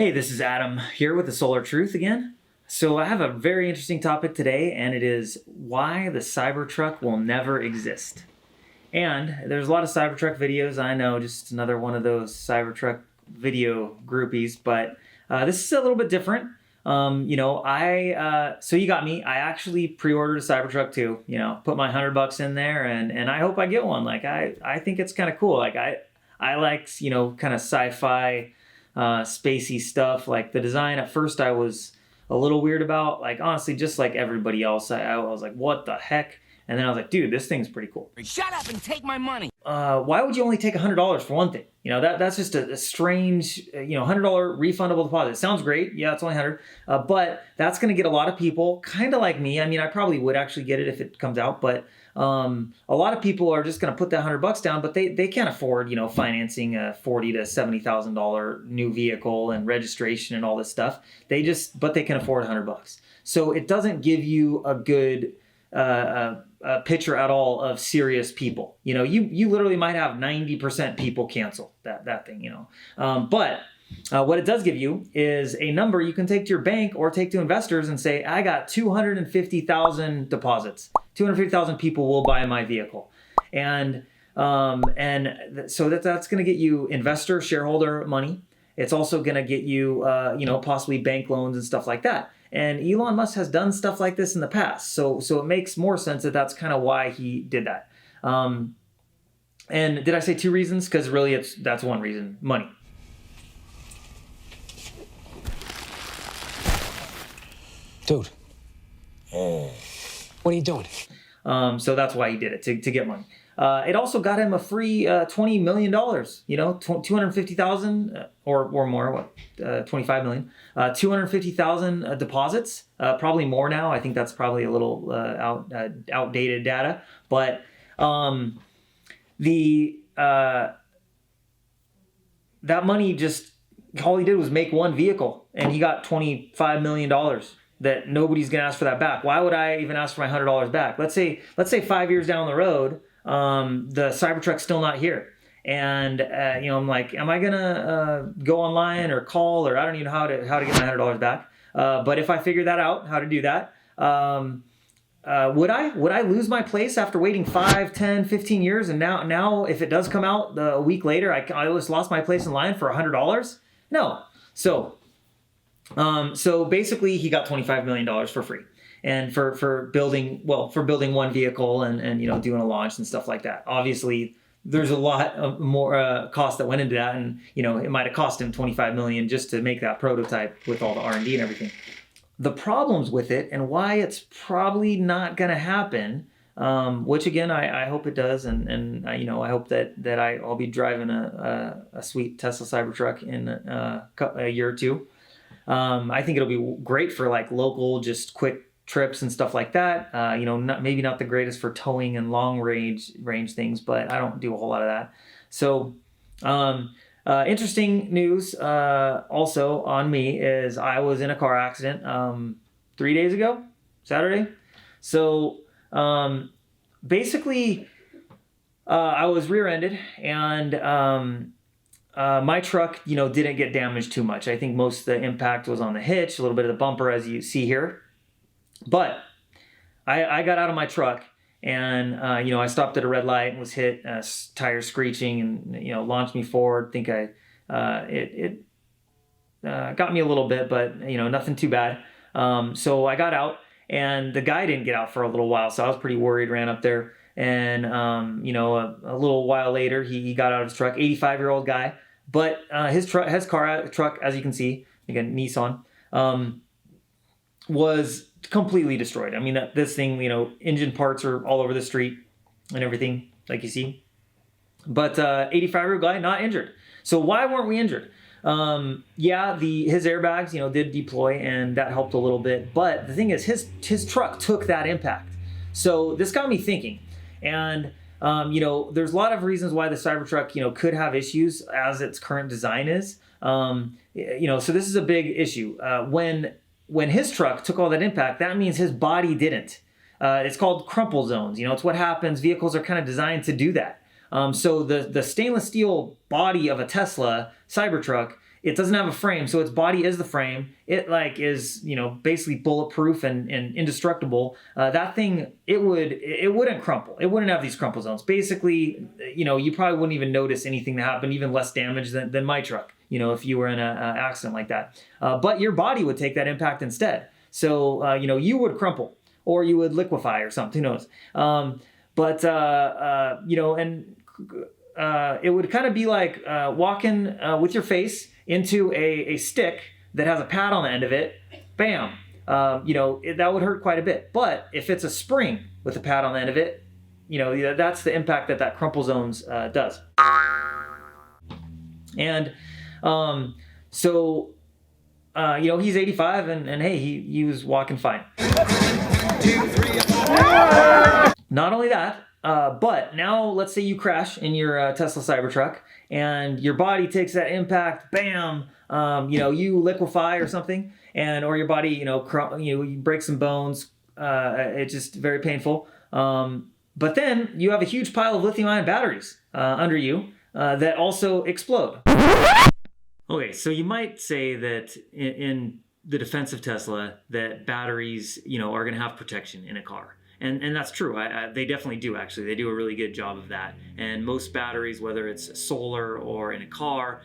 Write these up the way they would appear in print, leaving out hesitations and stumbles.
Hey, this is Adam here with the Solar Truth again. So I have a very interesting topic today, and it is why the Cybertruck will never exist. And there's a lot of Cybertruck videos. I know, just another one of those Cybertruck video groupies, but this is a little bit different. So you got me. I actually pre-ordered a Cybertruck too. Put my $100 in there, and I hope I get one. Like I think it's kind of cool. Like I like kind of sci-fi, spacey stuff. Like the design at first I was a little weird about. Like honestly, just like everybody else, I was like, what the heck? And then I was like, dude, this thing's pretty cool. Shut up and take my money. Why would you only take $100 for one thing? That's just a strange, $100 refundable deposit. It sounds great. Yeah, it's only 100. But that's going to get a lot of people kind of like me. I mean, I probably would actually get it if it comes out, but a lot of people are just going to put that $100 down, but they can't afford, financing a $40,000 to $70,000 new vehicle and registration and all this stuff. But they can afford $100. So it doesn't give you a good picture at all of serious people. You literally might have 90% people cancel that thing. But what it does give you is a number you can take to your bank or take to investors and say, I got 250,000 deposits. 250,000 people will buy my vehicle, and so that's going to get you investor shareholder money. It's also going to get you possibly bank loans and stuff like that. And Elon Musk has done stuff like this in the past. So it makes more sense that that's kind of why he did that. And did I say two reasons? Because really that's one reason, money. Dude, what are you doing? So that's why he did it, to get money. It also got him a free $20 million, 250,000 or more, 25 million, 250,000 deposits, probably more now. I think that's probably a little outdated data, but that money just, all he did was make one vehicle, and he got $25 million. That nobody's gonna ask for that back. Why would I even ask for my $100 back? Let's say 5 years down the road, the Cybertruck's still not here, and I'm like, am I gonna go online or call, or I don't even know how to get my $100 back? But if I figure that out, how to do that, would I lose my place after waiting 5, 10, 15 years? And now if it does come out a week later, I just lost my place in line for $100? No. So basically he got $25 million for free, and for building one vehicle and doing a launch and stuff like that. Obviously there's a lot of more cost that went into that, and it might have cost him $25 million just to make that prototype with all the R&D and everything. The problems with it and why it's probably not going to happen, which again I hope it does, and I hope that I'll be driving a sweet Tesla Cybertruck in a year or two. I think it'll be great for like local, just quick trips and stuff like that. Maybe not the greatest for towing and long range things, but I don't do a whole lot of that. So, interesting news also on me is I was in a car accident 3 days ago, Saturday. So basically, I was rear-ended, and my truck, didn't get damaged too much. I think most of the impact was on the hitch, a little bit of the bumper, as you see here. But I got out of my truck, and I stopped at a red light and was hit, tires screeching, and launched me forward. I think it got me a little bit, but nothing too bad. So I got out, and the guy didn't get out for a little while, so I was pretty worried. Ran up there, and a little while later, he got out of his truck. 85-year-old guy, but his truck, as you can see, again Nissan, was completely destroyed. I mean, this thing, engine parts are all over the street and everything, like you see. But 85-year-old guy not injured. So why weren't we injured? His airbags, did deploy, and that helped a little bit. But the thing is, his truck took that impact. So this got me thinking. And, there's a lot of reasons why the Cybertruck, could have issues as its current design is. So this is a big issue. When his truck took all that impact, that means his body didn't. It's called crumple zones. It's what happens. Vehicles are kind of designed to do that. So the stainless steel body of a Tesla Cybertruck it doesn't have a frame, so its body is the frame. It like is, you know, basically bulletproof and indestructible. That thing, it wouldn't crumple. It wouldn't have these crumple zones. Basically, you know, you probably wouldn't even notice anything that happened, even less damage than my truck, you know, if you were in an accident like that. But your body would take that impact instead. So, you know, you would crumple or you would liquefy or something, who knows. You know, and it would kind of be like walking with your face into a stick that has a pad on the end of it. Bam. You know, that would hurt quite a bit. But if it's a spring with a pad on the end of it, you know, that's the impact that crumple zones does. And you know, he's 85 and hey, he was walking fine. Not only that, but now let's say you crash in your Tesla Cybertruck and your body takes that impact, bam, you know, you liquefy or something, or your body, you know, you break some bones. It's just very painful. But then you have a huge pile of lithium-ion batteries under you that also explode. Okay, so you might say that in the defense of Tesla, that batteries, you know, are going to have protection in a car. And that's true. They definitely do, actually. They do a really good job of that. And most batteries, whether it's solar or in a car,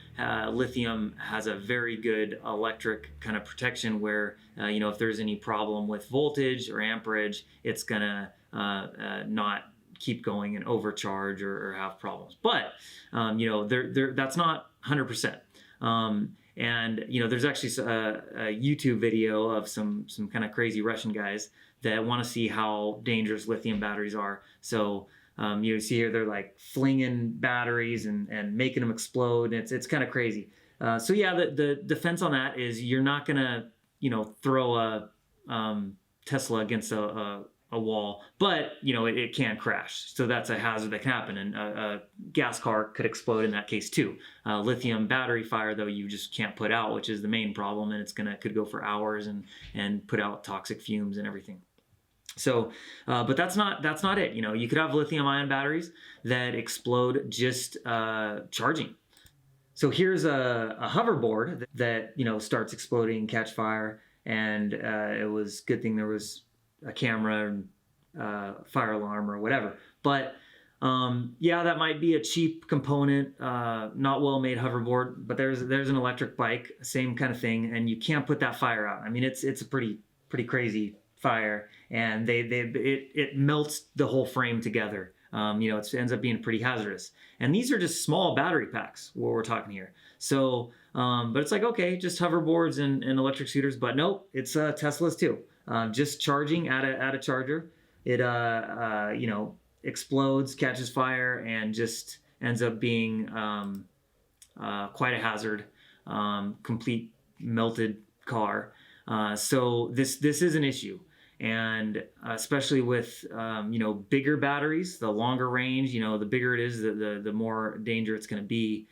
lithium has a very good electric kind of protection where, you know, if there's any problem with voltage or amperage, it's going to not keep going and overcharge or have problems. But, you know, that's not 100%. And, you know, there's actually a YouTube video of some kind of crazy Russian guys that want to see how dangerous lithium batteries are. So you see here, they're like flinging batteries and making them explode. It's kind of crazy. So yeah, the defense on that is you're not going to, you know, throw a Tesla against a wall, but you know, it can crash. So that's a hazard that can happen, and a gas car could explode in that case too. Lithium battery fire, though, you just can't put out, which is the main problem, and could go for hours and put out toxic fumes and everything. So, but that's not it. You know, you could have lithium-ion batteries that explode just charging. So here's a hoverboard that, you know, starts exploding, catch fire, and it was good thing there was a camera, fire alarm or whatever. But yeah, that might be a cheap component, not well-made hoverboard, but there's an electric bike, same kind of thing, and you can't put that fire out. I mean, it's a pretty crazy fire, and it melts the whole frame together. You know, it ends up being pretty hazardous. And these are just small battery packs, what we're talking here. So, but it's like, okay, just hoverboards and electric scooters, but nope, it's Teslas too. Just charging at a charger, it you know, explodes, catches fire, and just ends up being quite a hazard. Complete melted car. So this is an issue, and especially with you know, bigger batteries, the longer range, you know, the bigger it is, the more danger it's going to be.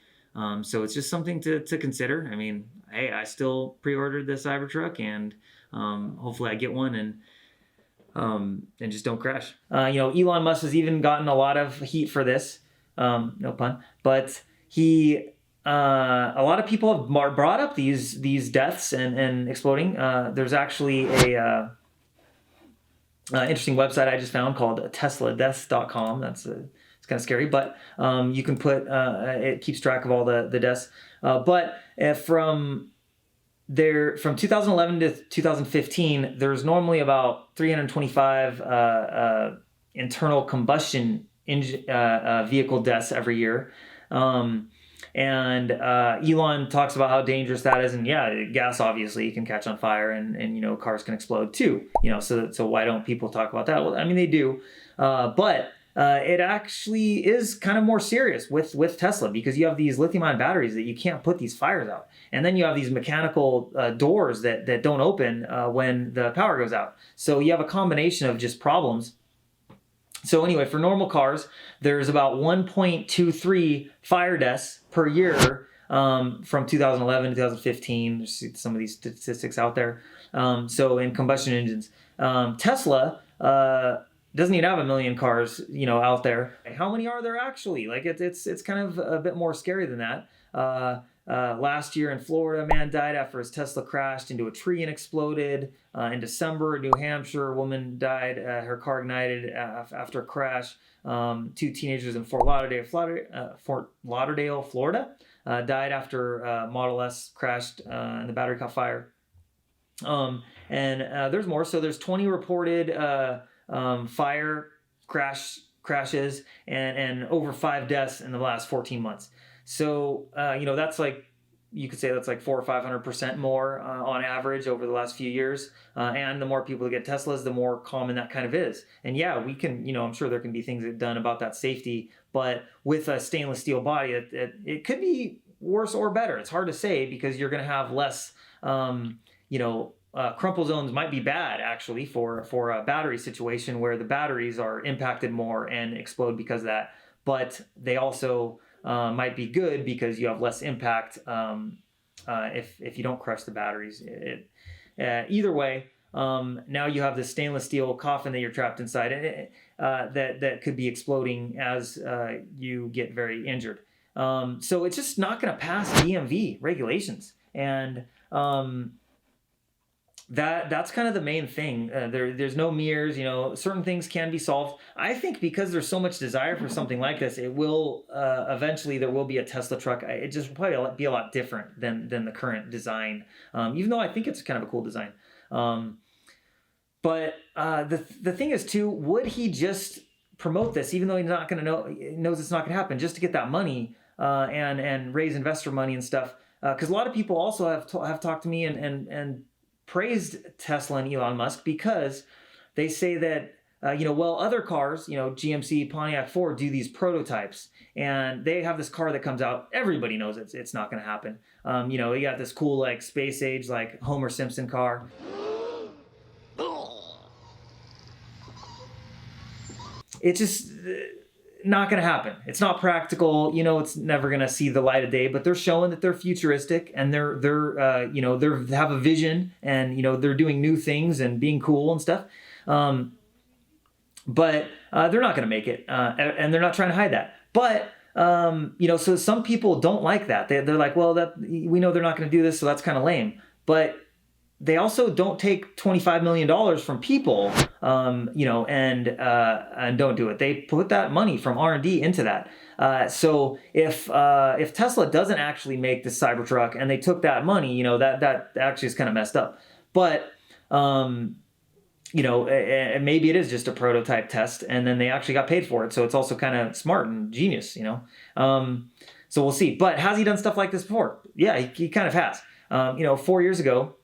So it's just something to consider. I mean, hey, I still pre-ordered the Cybertruck, and hopefully I get one and just don't crash. You know, Elon Musk has even gotten a lot of heat for this, no pun, but a lot of people have brought up these deaths and exploding. There's actually a interesting website I just found called TeslaDeaths.com. It's kind of scary, but you can put it keeps track of all the deaths. But from 2011 to 2015, there's normally about 325 internal combustion vehicle deaths every year. And Elon talks about how dangerous that is, and yeah, gas obviously can catch on fire, and you know, cars can explode too. You know, so why don't people talk about that? Well, I mean, they do, but it actually is kind of more serious with Tesla, because you have these lithium-ion batteries that you can't put these fires out, and then you have these mechanical doors that don't open when the power goes out. So you have a combination of just problems. So anyway, for normal cars, there's about 1.23 fire deaths per year from 2011 to 2015. There's some of these statistics out there. So in combustion engines, Tesla doesn't even have 1 million cars, you know, out there. How many are there actually? Like it's kind of a bit more scary than that. Last year in Florida, a man died after his Tesla crashed into a tree and exploded. In December, in New Hampshire, a woman died. Her car ignited after a crash. 2 teenagers in Fort Lauderdale, Florida, died after Model S crashed and the battery caught fire. And there's more. So there's 20 reported fire crashes and over 5 deaths in the last 14 months. So, that's like, you could say that's like 400 or 500% more on average over the last few years. And the more people that get Teslas, the more common that kind of is. And yeah, we can, I'm sure there can be things done about that safety, but with a stainless steel body, it could be worse or better. It's hard to say because you're going to have less, crumple zones might be bad actually for a battery situation where the batteries are impacted more and explode because of that. But they also might be good because you have less impact if you don't crush the batteries. Either way, now you have this stainless steel coffin that you're trapped inside that could be exploding as you get very injured. So it's just not going to pass DMV regulations. And that's kind of the main thing. There's no mirrors, certain things can be solved. I think because there's so much desire for something like this, it will eventually there will be a Tesla truck. It just will probably be a lot different than the current design, even though I think it's kind of a cool design. But the thing is too, would he just promote this even though he's not going to knows it's not going to happen, just to get that money and raise investor money and stuff? Because a lot of people also have talked to me and praised Tesla and Elon Musk because they say that, other cars, GMC, Pontiac, Ford do these prototypes and they have this car that comes out. Everybody knows it's not going to happen. You got this cool, like space age, like Homer Simpson car. It's just not going to happen. It's not practical. It's never going to see the light of day, but they're showing that they're futuristic and they have a vision and, they're doing new things and being cool and stuff. But they're not going to make it. And they're not trying to hide that. But, so some people don't like that. They're like, well, we know they're not going to do this. So that's kind of lame. But they also don't take $25 million from people, and don't do it. They put that money from R&D into that. So if Tesla doesn't actually make the Cybertruck and they took that money, that actually is kind of messed up. But maybe it is just a prototype test, and then they actually got paid for it. So it's also kind of smart and genius, So we'll see. But has he done stuff like this before? Yeah, he kind of has. 4 years ago.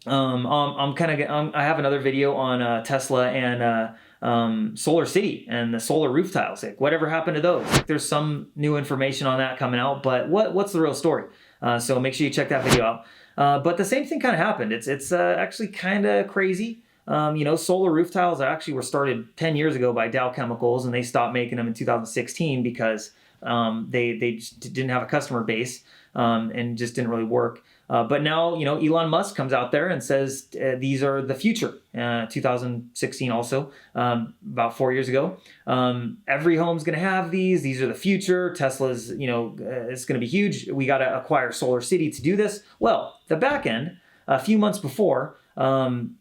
I have another video on Tesla and SolarCity and the solar roof tiles. Like, whatever happened to those? There's some new information on that coming out, but what's the real story? So make sure you check that video out. But the same thing kind of happened. It's actually kind of crazy. Solar roof tiles actually were started 10 years ago by Dow Chemicals, and they stopped making them in 2016 because they just didn't have a customer base and just didn't really work. But now, Elon Musk comes out there and says these are the future. 2016 also, about 4 years ago. Every home's going to have these. These are the future. Tesla's, it's going to be huge. We got to acquire SolarCity to do this. Well, the back end, a few months before, Elon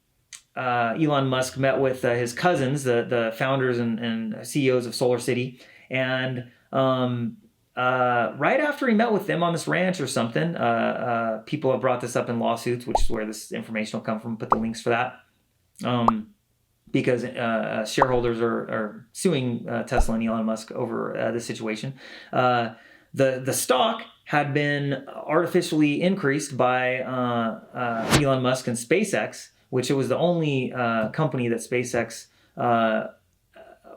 Musk met with his cousins, the founders and CEOs of SolarCity, and right after he met with them on this ranch or something, people have brought this up in lawsuits, which is where this information will come from. Put the links for that, because shareholders are suing Tesla and Elon Musk over this situation. The stock had been artificially increased by Elon Musk and SpaceX, which it was the only company that SpaceX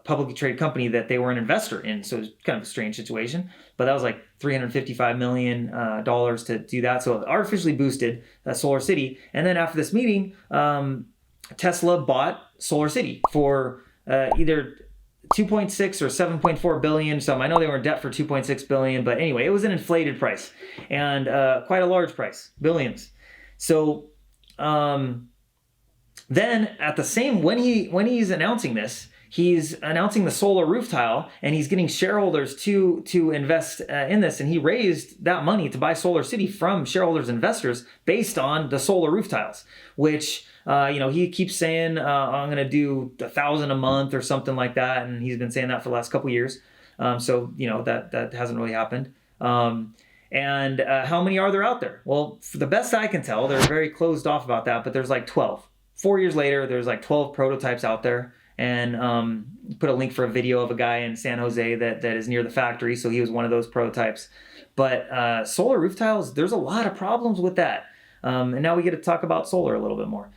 publicly traded company that they were an investor in. So it was kind of a strange situation, but that was like $355 million to do that. So it artificially boosted SolarCity. And then after this meeting, Tesla bought SolarCity for either 2.6 or 7.4 billion. So I know they were in debt for 2.6 billion, but anyway, it was an inflated price and quite a large price, billions. So then at the same, when he's announcing this, he's announcing the solar roof tile, and he's getting shareholders to invest in this. And he raised that money to buy SolarCity from shareholders, investors, based on the solar roof tiles, which he keeps saying, I'm going to do 1,000 a month or something like that. And he's been saying that for the last couple of years. So that hasn't really happened. And how many are there out there? Well, for the best I can tell, they're very closed off about that, but there's like 12. 4 years later, there's like 12 prototypes out there. And put a link for a video of a guy in San Jose that is near the factory. So he was one of those prototypes. But solar roof tiles, there's a lot of problems with that. And now we get to talk about solar a little bit more.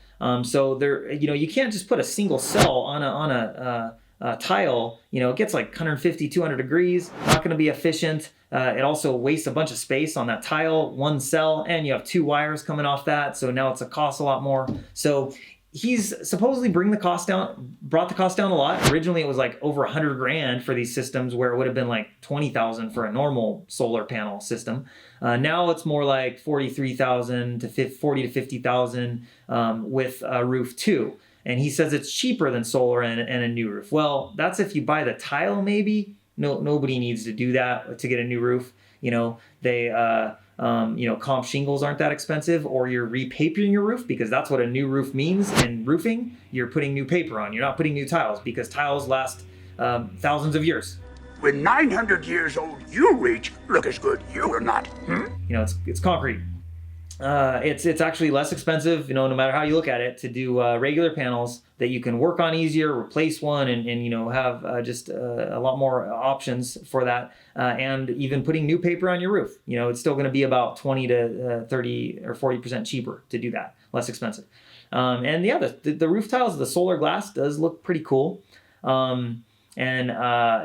So there, you can't just put a single cell on a tile. It gets like 150, 200 degrees. Not going to be efficient. It also wastes a bunch of space on that tile, one cell, and you have 2 wires coming off that. So now it's a cost a lot more. So he's supposedly brought the cost down a lot. Originally, it was like over $100,000 for these systems, where it would have been like $20,000 for a normal solar panel system. Now it's more like $43,000 to $40,000 to $50,000 with a roof too. And he says it's cheaper than solar and a new roof. Well, that's if you buy the tile, maybe. Nobody needs to do that to get a new roof. Comp shingles aren't that expensive, or you're repapering your roof, because that's what a new roof means in roofing. You're putting new paper on. You're not putting new tiles, because tiles last thousands of years. When 900 years old you reach, look as good you will not. It's concrete. It's actually less expensive, no matter how you look at it, to do regular panels that you can work on easier, replace one, and have just a lot more options for that. And even putting new paper on your roof, it's still going to be about 20 to 30 or 40% cheaper to do that, less expensive. And yeah, the roof tiles, the solar glass does look pretty cool. And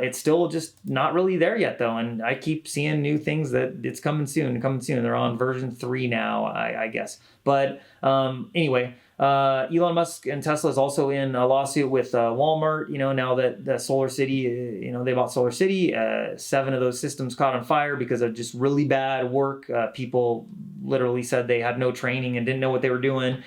it's still just not really there yet, though. And I keep seeing new things that it's coming soon. They're on version 3 now, I guess. But anyway, Elon Musk and Tesla is also in a lawsuit with Wamart. Now that the SolarCity, they bought SolarCity. 7 of those systems caught on fire because of just really bad work. People literally said they had no training and didn't know what they were doing.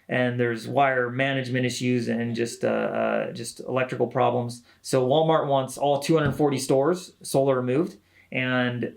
And there's wire management issues and just electrical problems. So Walmart wants all 240 stores solar removed, and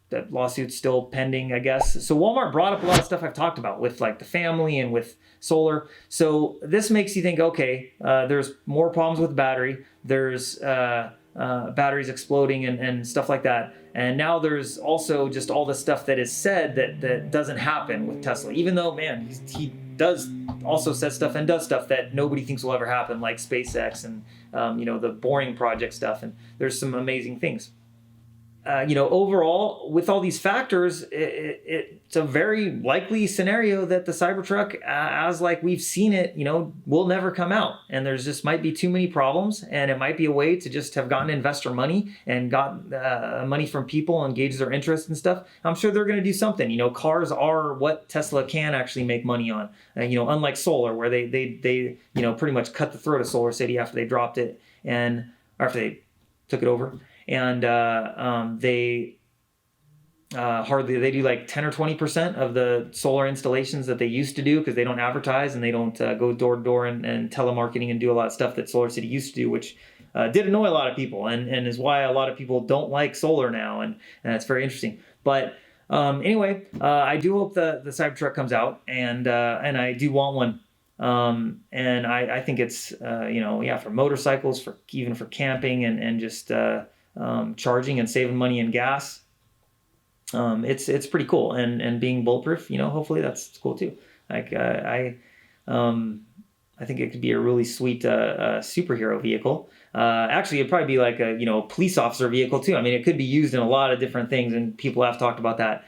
that lawsuit's still pending, I guess. So Walmart brought up a lot of stuff I've talked about with like the family and with solar. So this makes you think, okay, there's more problems with battery. There's batteries exploding and stuff like that. And now there's also just all the stuff that is said that doesn't happen with Tesla, even though, man, he does also set stuff and does stuff that nobody thinks will ever happen, like SpaceX and the boring project stuff. And there's some amazing things. Overall, with all these factors, it's a very likely scenario that the Cybertruck, as like we've seen it, will never come out. And there's just might be too many problems, and it might be a way to just have gotten investor money and got money from people and engage their interest and stuff. I'm sure they're going to do something. Cars are what Tesla can actually make money on. Unlike solar, where they pretty much cut the throat of SolarCity after they dropped it and after they took it over. And they do like 10 or 20% of the solar installations that they used to do, because they don't advertise and they don't go door to door and telemarketing and do a lot of stuff that SolarCity used to do, which did annoy a lot of people and is why a lot of people don't like solar now. And it's very interesting. But anyway, I do hope the Cybertruck comes out, and I do want one. And I think it's, for motorcycles, even for camping and just charging and saving money in gas. It's pretty cool, and being bulletproof, hopefully that's cool too. Like I think it could be a really sweet superhero vehicle. Actually, it'd probably be like a police officer vehicle too. I mean, it could be used in a lot of different things, and people have talked about that.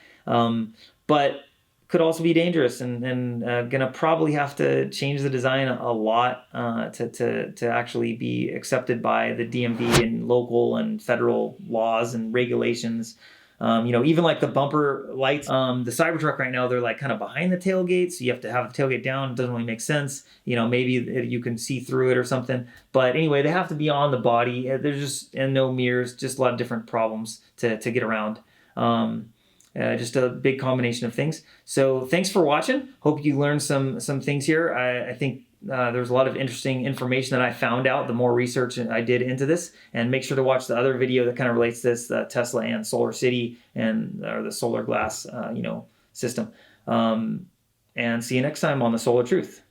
But could also be dangerous, and gonna probably have to change the design a lot to actually be accepted by the DMV and local and federal laws and regulations. Even like the bumper lights, the Cybertruck right now, they're like kind of behind the tailgate, so you have to have the tailgate down. It doesn't really make sense. Maybe you can see through it or something. But anyway, they have to be on the body. There's and no mirrors, just a lot of different problems to get around. Just a big combination of things. So thanks for watching. Hope you learned some things here. I think there's a lot of interesting information that I found out the more research I did into this. And make sure to watch the other video that kind of relates to this, the Tesla and SolarCity and or the solar glass, system. And see you next time on the Solar Truth.